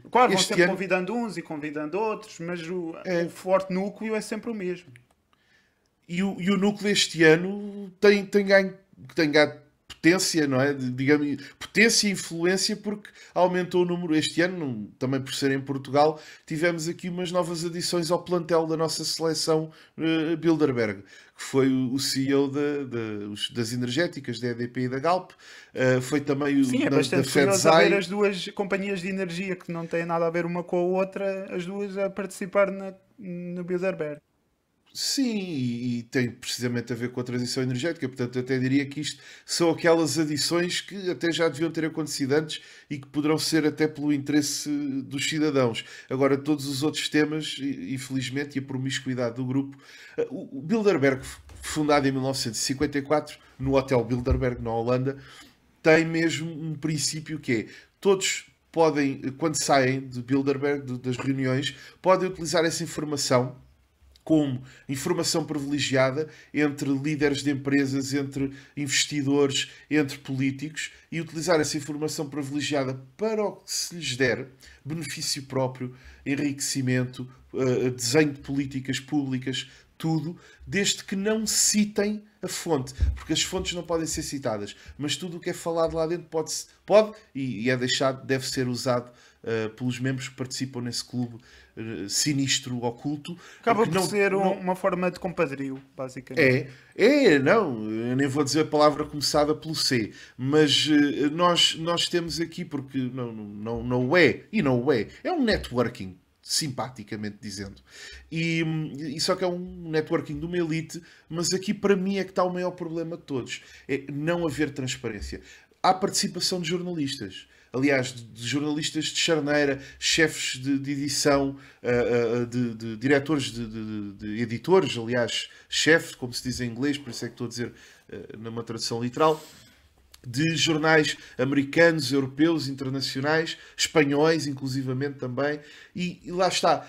Claro, vão Este sempre ano- convidando uns e convidando outros, mas o forte núcleo é sempre o mesmo. E o núcleo este ano tem ganho potência, não é? Digamos, potência e influência, porque aumentou o número. Este ano, também por ser em Portugal, tivemos aqui umas novas adições ao plantel da nossa seleção Bilderberg, que foi o CEO das energéticas, da EDP e da Galp. Foi também Sim, é da bastante curioso a ver FEDSAI. as duas companhias de energia que não têm nada a ver uma com a outra, as duas a participar no Bilderberg. Sim, e tem precisamente a ver com a transição energética. Portanto, até diria que isto são aquelas adições que até já deviam ter acontecido antes e que poderão ser até pelo interesse dos cidadãos. Agora, todos os outros temas, infelizmente, e a promiscuidade do grupo. O Bilderberg, fundado em 1954, no Hotel Bilderberg, na Holanda, tem mesmo um princípio que é: todos podem, quando saem de Bilderberg, das reuniões, podem utilizar essa informação como informação privilegiada entre líderes de empresas, entre investidores, entre políticos, e utilizar essa informação privilegiada para o que se lhes der, benefício próprio, enriquecimento, desenho de políticas públicas, tudo, desde que não citem a fonte, porque as fontes não podem ser citadas, mas tudo o que é falado lá dentro pode e é deixado, deve ser usado pelos membros que participam nesse clube sinistro, oculto. Acaba que por ser uma forma de compadrio, basicamente. Não, eu nem vou dizer a palavra começada pelo C, mas nós temos aqui, porque não é, e não o é um networking, simpaticamente dizendo. E só que é um networking de uma elite, mas aqui para mim é que está o maior problema de todos. É não haver transparência. Há participação de jornalistas. Aliás, de jornalistas de charneira, chefes de edição, de diretores de editores, aliás, chefe, como se diz em inglês, por isso é que estou a dizer numa tradução literal, de jornais americanos, europeus, internacionais, espanhóis, inclusivamente também, e lá está.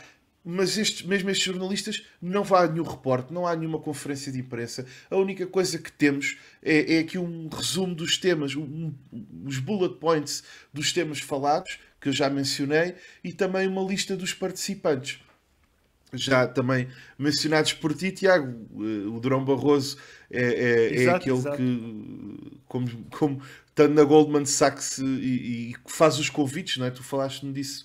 Mas mesmo estes jornalistas, não há nenhum reporte, não há nenhuma conferência de imprensa. A única coisa que temos é aqui um resumo dos temas, os bullet points dos temas falados, que eu já mencionei, e também uma lista dos participantes. Já também mencionados por ti, Tiago, o Durão Barroso é aquele que, como estando na Goldman Sachs e faz os convites, não é? Tu falaste-me disso.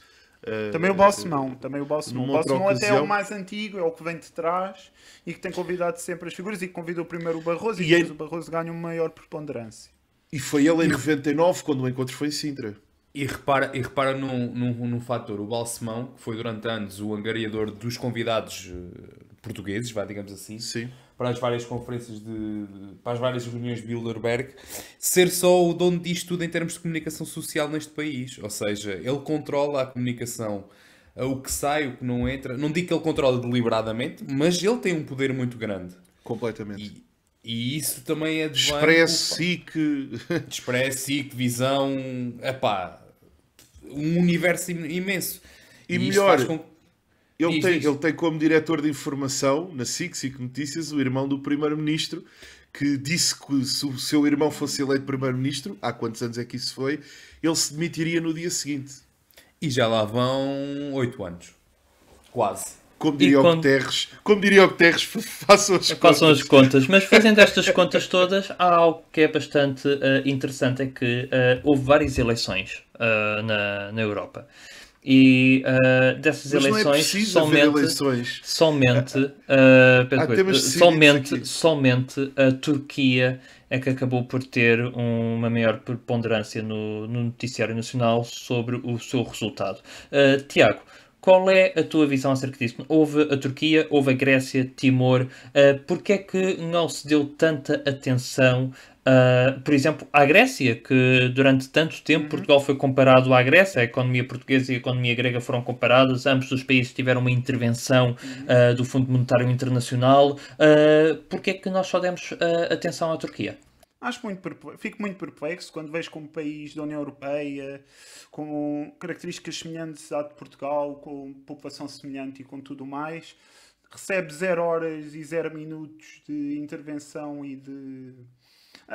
Também o Balsemão. O Balsemão até é o ocasião. mais antigo, é o que vem de trás e que tem convidado sempre as figuras e que convidou primeiro o Barroso e E depois o Barroso ganha uma maior preponderância. E foi ele em 99, quando o encontro foi em Sintra. E repara num fator. O Balsemão, que foi durante anos o angariador dos convidados portugueses, digamos assim, Sim. para as várias conferências para as várias reuniões de Bilderberg, ser só o dono disto tudo em termos de comunicação social neste país. Ou seja, ele controla a comunicação, o que sai, o que não entra. Não digo que ele controla deliberadamente, mas ele tem um poder muito grande. Completamente. E isso também é de Expresso, SIC... Expresso, SIC, Visão... um universo imenso. E isto melhor, faz com... ele tem como diretor de informação, na SIC Notícias, o irmão do primeiro-ministro, que disse que se o seu irmão fosse eleito primeiro-ministro, há quantos anos é que isso foi, ele se demitiria no dia seguinte. E já lá vão 8 anos. Quase. Como diria o Guterres, façam as contas. Mas fazendo estas contas todas, há algo que é bastante interessante, é que houve várias eleições na Europa. E dessas Mas eleições, não é preciso haver eleições. somente a Turquia é que acabou por ter uma maior preponderância no noticiário nacional sobre o seu resultado. Tiago, qual é a tua visão acerca disso? Houve a Turquia, houve a Grécia, Timor. Porquê é que não se deu tanta atenção, por exemplo, à Grécia, que durante tanto tempo Portugal foi comparado à Grécia, a economia portuguesa e a economia grega foram comparadas, ambos os países tiveram uma intervenção do Fundo Monetário Internacional. Porquê é que nós só demos atenção à Turquia? Fico muito perplexo quando vejo como país da União Europeia, com características semelhantes à de Portugal, com população semelhante e com tudo mais, recebe 0 horas e 0 minutos de intervenção e de...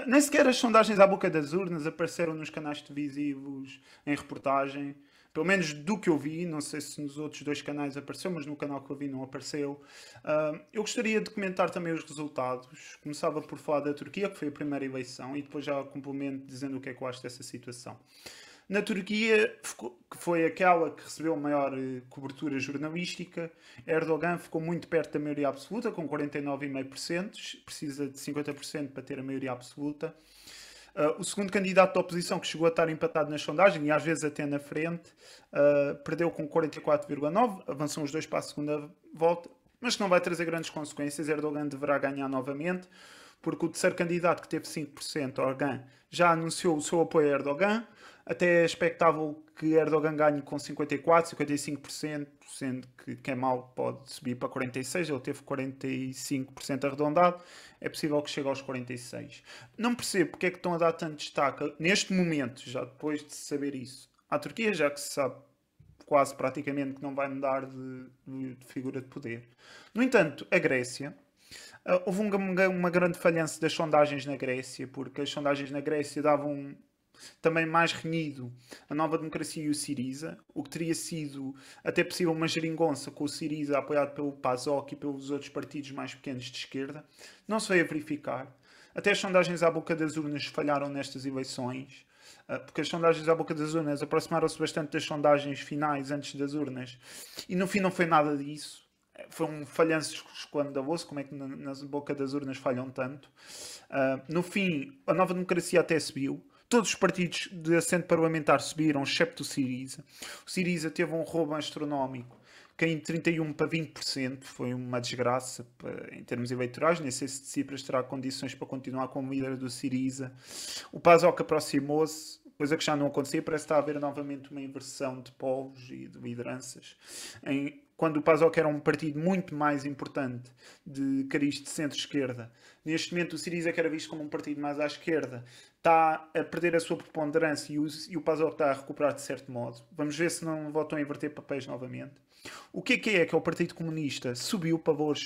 Nem sequer as sondagens à boca das urnas apareceram nos canais televisivos em reportagem. Pelo menos do que eu vi, não sei se nos outros 2 canais apareceu, mas no canal que eu vi não apareceu. Eu gostaria de comentar também os resultados. Começava por falar da Turquia, que foi a primeira eleição, e depois já complemento dizendo o que é que eu acho dessa situação. Na Turquia, que foi aquela que recebeu a maior cobertura jornalística, Erdogan ficou muito perto da maioria absoluta, com 49,5%. Precisa de 50% para ter a maioria absoluta. O segundo candidato da oposição, que chegou a estar empatado na sondagem e às vezes até na frente, perdeu com 44,9%, avançam os 2 para a segunda volta, mas que não vai trazer grandes consequências. Erdogan deverá ganhar novamente, porque o terceiro candidato, que teve 5%, Erdogan, já anunciou o seu apoio a Erdogan. Até é expectável que Erdogan ganhe com 54%, 55%, sendo que quem mal pode subir para 46%, ele teve 45% arredondado, é possível que chegue aos 46%. Não percebo porque é que estão a dar tanto destaque, neste momento, já depois de saber isso, à Turquia, já que se sabe quase praticamente que não vai mudar de figura de poder. No entanto, a Grécia... houve uma grande falhança das sondagens na Grécia, porque as sondagens na Grécia davam também mais renhido a Nova Democracia e o Syriza, o que teria sido até possível uma geringonça com o Syriza apoiado pelo PASOK e pelos outros partidos mais pequenos de esquerda. Não se veio a verificar. Até as sondagens à boca das urnas falharam nestas eleições, porque as sondagens à boca das urnas aproximaram-se bastante das sondagens finais antes das urnas, e no fim não foi nada disso. Foi um falhanço escandaloso, como é que na boca das urnas falham tanto. No fim, a Nova Democracia até subiu. Todos os partidos de assento parlamentar subiram, excepto o Syriza. O Syriza teve um roubo astronómico, caindo de 31% para 20%. Foi uma desgraça em termos eleitorais. Nem sei se Tsipras terá condições para continuar como líder do Syriza. O PASOK aproximou-se, coisa que já não acontecia. Parece que está a haver novamente uma inversão de polos e de lideranças. Quando o PASOK era um partido muito mais importante de cariz de centro-esquerda, neste momento o Syriza, que era visto como um partido mais à esquerda, está a perder a sua preponderância e o PASOK está a recuperar de certo modo. Vamos ver se não voltam a inverter papéis novamente. O que é que o Partido Comunista subiu para valores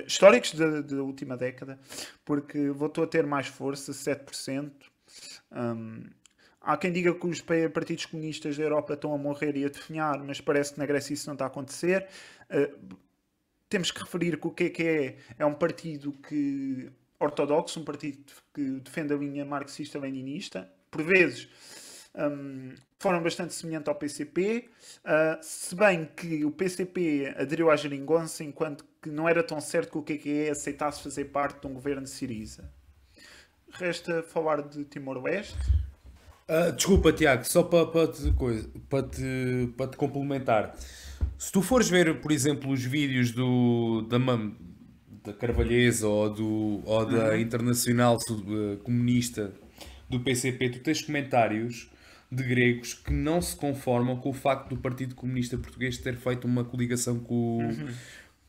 históricos da última década, porque voltou a ter mais força, 7%. Há quem diga que os partidos comunistas da Europa estão a morrer e a definhar, mas parece que na Grécia isso não está a acontecer. Temos que referir que o que é um partido ortodoxo, um partido que defende a linha marxista-leninista, por vezes de forma bastante semelhante ao PCP, se bem que o PCP aderiu à geringonça, enquanto que não era tão certo que o que aceitasse fazer parte de um governo de Syriza. Resta falar de Timor-Leste. Desculpa, Tiago, só para te complementar. Se tu fores ver, por exemplo, os vídeos da Carvalhesa ou da Internacional Comunista do PCP, tu tens comentários de gregos que não se conformam com o facto do Partido Comunista Português ter feito uma coligação com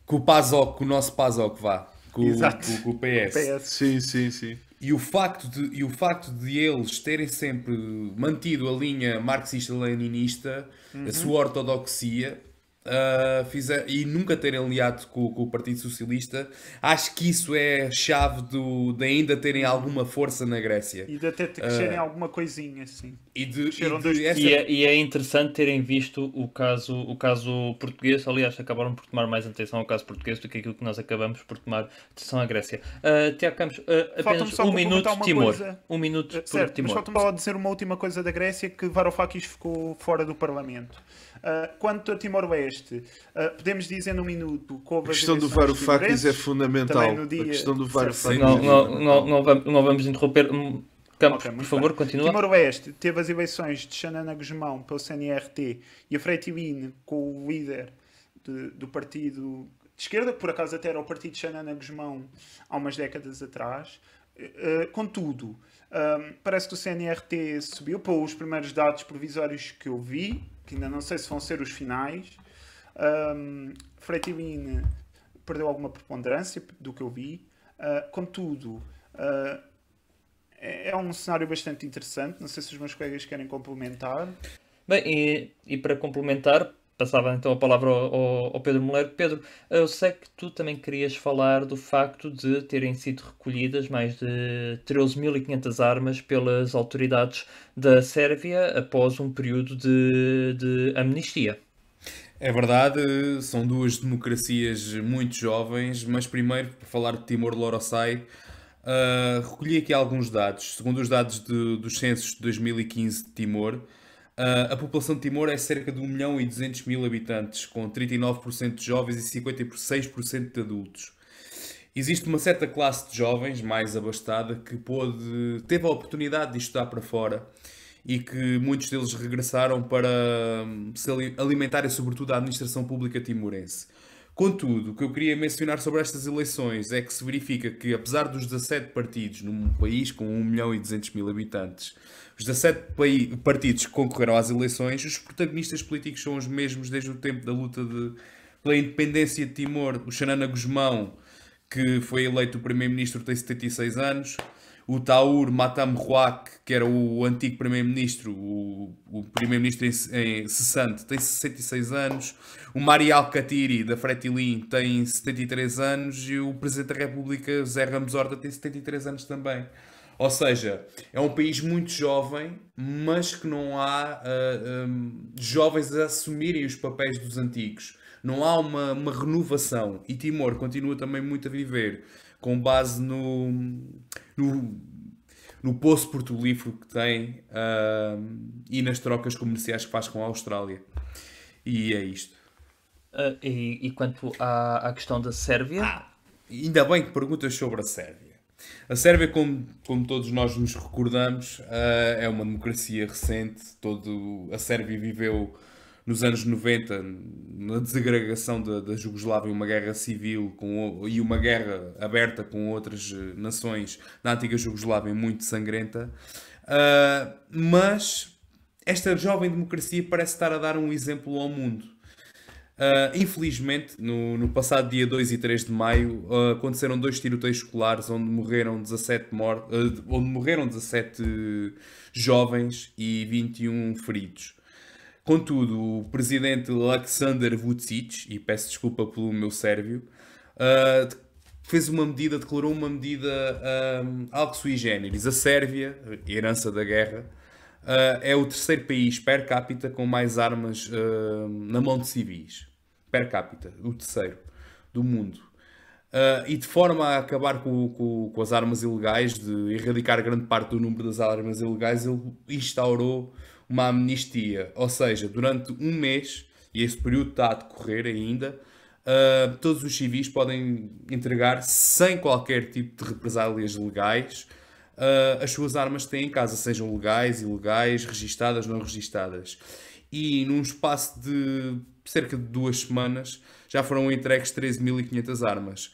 o PASOK, com o nosso PASOK, com o PS. Sim. E o facto de eles terem sempre mantido a linha marxista-leninista, a sua ortodoxia, e nunca terem aliado com o Partido Socialista, acho que isso é a chave de ainda terem alguma força na Grécia. E de até crescerem alguma coisinha, assim. E é interessante terem visto o caso português. Aliás, acabaram por tomar mais atenção ao caso português do que aquilo que nós acabamos por tomar atenção à Grécia. Tiago Campos, apenas um minuto, Timor. Um minuto por certo, Timor. Mas falta-me só dizer uma última coisa da Grécia, que Varoufakis ficou fora do Parlamento. Quanto a Timor-Leste, podemos dizer num minuto que houve a questão do Varoufakis é fundamental. A questão do Varoufakis não vamos interromper. Campos, Ok, por muito favor, bem. continua. Timor-Oeste teve as eleições de Xanana Gusmão pelo CNRT e a Fretilin com o líder do partido de esquerda, que por acaso até era o partido de Xanana Gusmão há umas décadas atrás. Contudo, parece que o CNRT subiu pelos primeiros dados provisórios que eu vi, que ainda não sei se vão ser os finais. Fretilin perdeu alguma preponderância do que eu vi. Contudo, é um cenário bastante interessante. Não sei se os meus colegas querem complementar. Bem, e para complementar, passava então a palavra ao Pedro Moleiro. Pedro, eu sei que tu também querias falar do facto de terem sido recolhidas mais de 13.500 armas pelas autoridades da Sérvia após um período de amnistia. É verdade, são duas democracias muito jovens, mas primeiro, para falar de Timor-Leste, recolhi aqui alguns dados. Segundo os dados dos censos de 2015 de Timor, a população de Timor é cerca de 1.200.000 habitantes, com 39% de jovens e 56% de adultos. Existe uma certa classe de jovens mais abastada que teve a oportunidade de estudar para fora e que muitos deles regressaram para se alimentarem sobretudo a administração pública timorense. Contudo, o que eu queria mencionar sobre estas eleições é que se verifica que, apesar dos 17 partidos num país com 1.200.000 habitantes, os 17 partidos que concorreram às eleições, os protagonistas políticos são os mesmos desde o tempo da luta pela independência de Timor. O Xanana Gusmão, que foi eleito o primeiro-ministro, tem 76 anos. O Taur Matam Ruak, que era o antigo primeiro-ministro, o primeiro-ministro em cessante, tem 66 anos. O Marial Katiri, da Fretilin, tem 73 anos. E o Presidente da República, Zé Ramos Horta, tem 73 anos também. Ou seja, é um país muito jovem, mas que não há jovens a assumirem os papéis dos antigos. Não há uma renovação. E Timor continua também muito a viver com base no poço portuguífero que tem e nas trocas comerciais que faz com a Austrália. E é isto. E quanto à questão da Sérvia? Ainda bem que perguntas sobre a Sérvia. A Sérvia, como todos nós nos recordamos, é uma democracia recente. A Sérvia viveu nos anos 90, na desagregação da Jugoslávia, uma guerra civil e uma guerra aberta com outras nações da antiga Jugoslávia muito sangrenta. Mas esta jovem democracia parece estar a dar um exemplo ao mundo. Infelizmente, no passado dia 2 e 3 de maio, aconteceram 2 tiroteios escolares onde morreram 17 jovens e 21 feridos. Contudo, o presidente Aleksandar Vučić, e peço desculpa pelo meu sérvio, declarou uma medida algo sui generis. A Sérvia, herança da guerra, é o terceiro país per capita com mais armas na mão de civis. Per capita, o terceiro do mundo. E de forma a acabar com as armas ilegais, de erradicar grande parte do número das armas ilegais, ele instaurou uma amnistia. Ou seja, durante um mês, e esse período está a decorrer ainda, todos os civis podem entregar, sem qualquer tipo de represálias legais, as suas armas que têm em casa, sejam legais, ilegais, registadas, não registadas. E num espaço de cerca de 2 semanas já foram entregues 13.500 armas.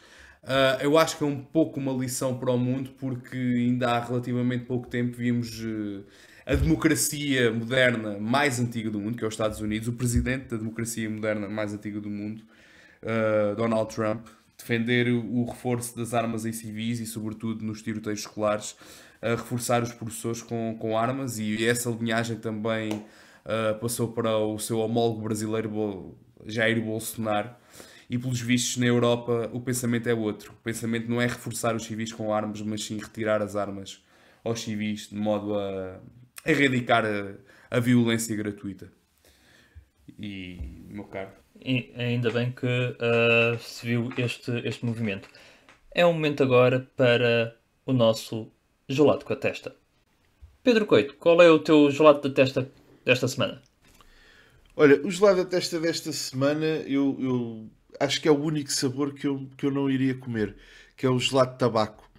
Eu acho que é um pouco uma lição para o mundo, porque ainda há relativamente pouco tempo vimos a democracia moderna mais antiga do mundo, que é os Estados Unidos, o presidente da democracia moderna mais antiga do mundo, Donald Trump, defender o reforço das armas em civis e, sobretudo, nos tiroteios escolares, reforçar os professores com armas, e essa linhagem também passou para o seu homólogo brasileiro, Jair Bolsonaro. E, pelos vistos, na Europa o pensamento é outro. O pensamento não é reforçar os civis com armas, mas sim retirar as armas aos civis, de modo a erradicar a violência gratuita. E, meu caro, E ainda bem que se viu este movimento. É um momento agora para o nosso gelado com a testa. Pedro Coito, qual é o teu gelado da testa desta semana? Olha, o gelado da testa desta semana eu acho que é o único sabor que eu não iria comer, que é o gelado de tabaco.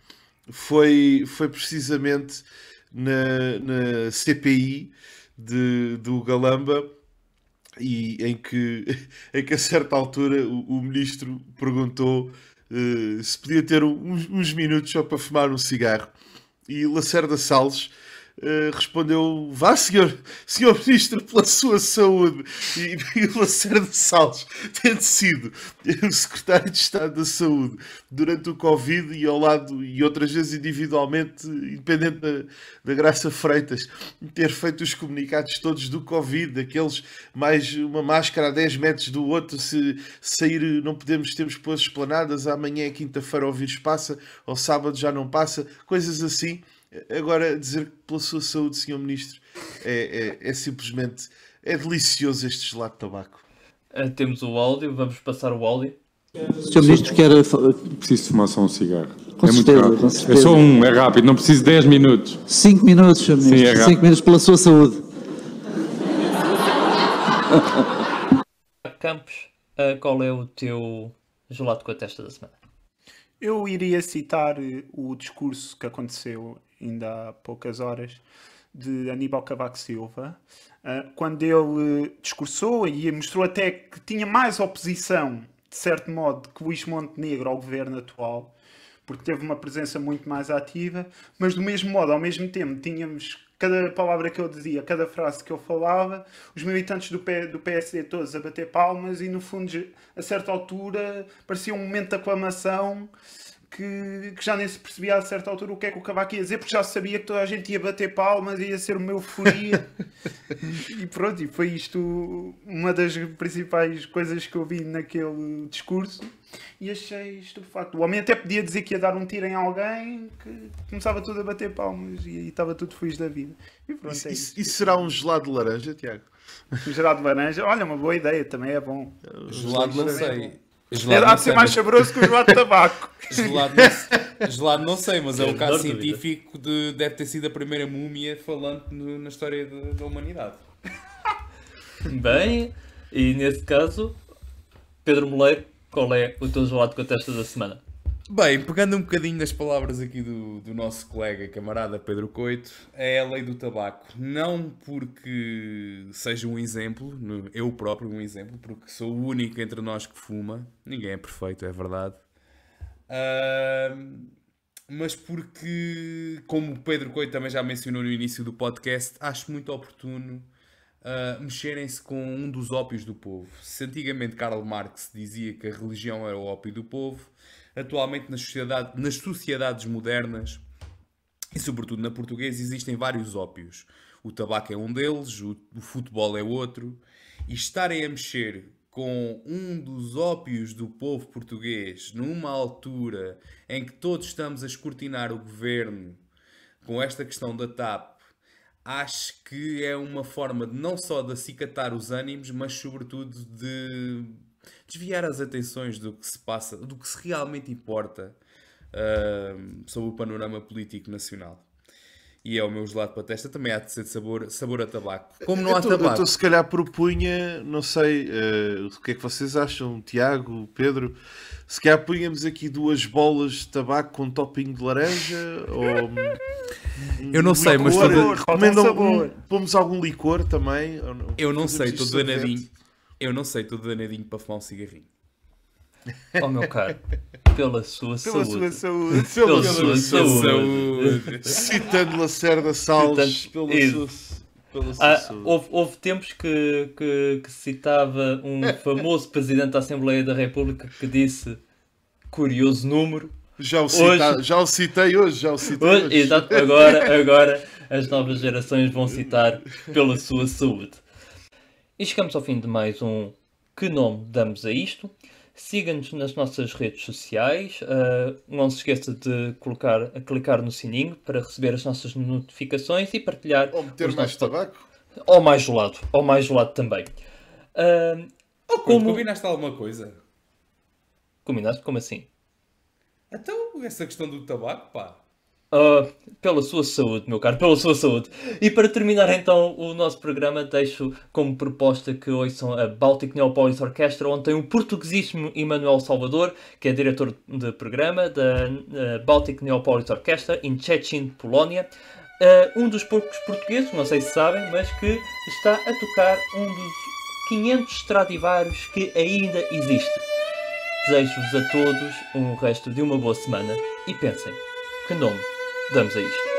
Foi precisamente na CPI do Galamba, e em que a certa altura o ministro perguntou se podia ter uns minutos só para fumar um cigarro. E Lacerda Salles respondeu: vá, senhor ministro, pela sua saúde. E o Lacerda Salles, tendo sido o secretário de Estado da Saúde durante o Covid e ao lado, e outras vezes individualmente, independente da Graça Freitas, ter feito os comunicados todos do Covid, aqueles mais uma máscara a 10 metros do outro, se sair não podemos, temos que pôr as esplanadas, amanhã é quinta-feira o vírus passa, ao sábado já não passa, coisas assim. Agora, dizer que pela sua saúde, Sr. Ministro, é simplesmente... É delicioso este gelado de tabaco. Temos o áudio, vamos passar o áudio. Sr. Ministro, preciso fumar só um cigarro. Com muito certeza, rápido. com certeza. É só um, é rápido, não preciso de 10 minutos. 5 minutos, Sr. Ministro. Sim, é rápido. 5 minutos pela sua saúde. Campos, qual é o teu gelado com a testa da semana? Eu iria citar o discurso que aconteceu ainda há poucas horas de Aníbal Cavaco Silva, quando ele discursou e mostrou até que tinha mais oposição, de certo modo, que Luís Montenegro ao governo atual, porque teve uma presença muito mais ativa, mas do mesmo modo, ao mesmo tempo, tínhamos cada palavra que eu dizia, cada frase que eu falava, os militantes do PSD todos a bater palmas e, no fundo, a certa altura, parecia um momento de aclamação que já nem se percebia a certa altura o que é que o Cavaco ia dizer, porque já sabia que toda a gente ia bater palmas e ia ser uma euforia. E pronto, e foi isto uma das principais coisas que eu vi naquele discurso e achei estupefacto. O homem até podia dizer que ia dar um tiro em alguém, que começava tudo a bater palmas e estava tudo feliz da vida. E pronto, Isso será um gelado de laranja, Tiago? Um gelado de laranja, olha, uma boa ideia, também é bom. Gelado não sei. Há de ser mais saboroso que o gelado de tabaco. Gelado não sei, mas é o caso dúvida. científico deve ter sido a primeira múmia falante na história da humanidade. Bem, e nesse caso, Pedro Moleiro, qual é o teu gelado com a testa da semana? Bem, pegando um bocadinho das palavras aqui do nosso colega, camarada Pedro Coito, é a lei do tabaco. Não porque seja um exemplo, eu próprio um exemplo, porque sou o único entre nós que fuma. Ninguém é perfeito, é verdade. Mas porque, como o Pedro Coito também já mencionou no início do podcast, acho muito oportuno mexerem-se com um dos ópios do povo. Se antigamente Karl Marx dizia que a religião era o ópio do povo, atualmente nas sociedades modernas e sobretudo na portuguesa existem vários ópios. O tabaco é um deles, o futebol é outro, e estarem a mexer com um dos ópios do povo português numa altura em que todos estamos a escrutinar o governo com esta questão da TAP, acho que é uma forma de não só de acicatar os ânimos, mas sobretudo de desviar as atenções do que se passa, do que se realmente importa sobre o panorama político nacional. E é o meu gelado para a testa, também há de ser de sabor a tabaco. Como não há tabaco... Eu se calhar propunha, não sei, o que é que vocês acham, Tiago, Pedro, se calhar punhamos aqui 2 bolas de tabaco com topping de laranja, ou... Eu não sei, mas pomos algum licor também. Eu não sei, estou danadinho. Eu não sei, estou danadinho para fumar um cigarrinho. Oh meu caro, pela sua Pela saúde. sua saúde. Pela sua saúde. Citando Lacerda Salles, pela sua saúde. Houve tempos que citava um famoso Presidente da Assembleia da República que disse curioso número. Já o citei hoje. Exato, agora as novas gerações vão citar pela sua saúde. E chegamos ao fim de mais um Que Nome Damos a Isto. Siga-nos nas nossas redes sociais. Não se esqueça de clicar no sininho para receber as nossas notificações e partilhar. Ou meter os mais nossos tabaco. Ou mais gelado também. Combinaste alguma coisa? Combinaste? Como assim? Então, essa questão do tabaco, pá. Pela sua saúde, meu caro, pela sua saúde. E para terminar então o nosso programa, deixo como proposta que ouçam a Baltic Neopolis Orchestra, onde tem o portuguesíssimo Emanuel Salvador, que é diretor de programa da Baltic Neopolis Orchestra, em Szczecin, Polónia. um dos poucos portugueses, não sei se sabem, mas que está a tocar um dos 500 Stradivarius que ainda existe. Desejo-vos a todos um resto de uma boa semana e pensem, que nome damos a isto?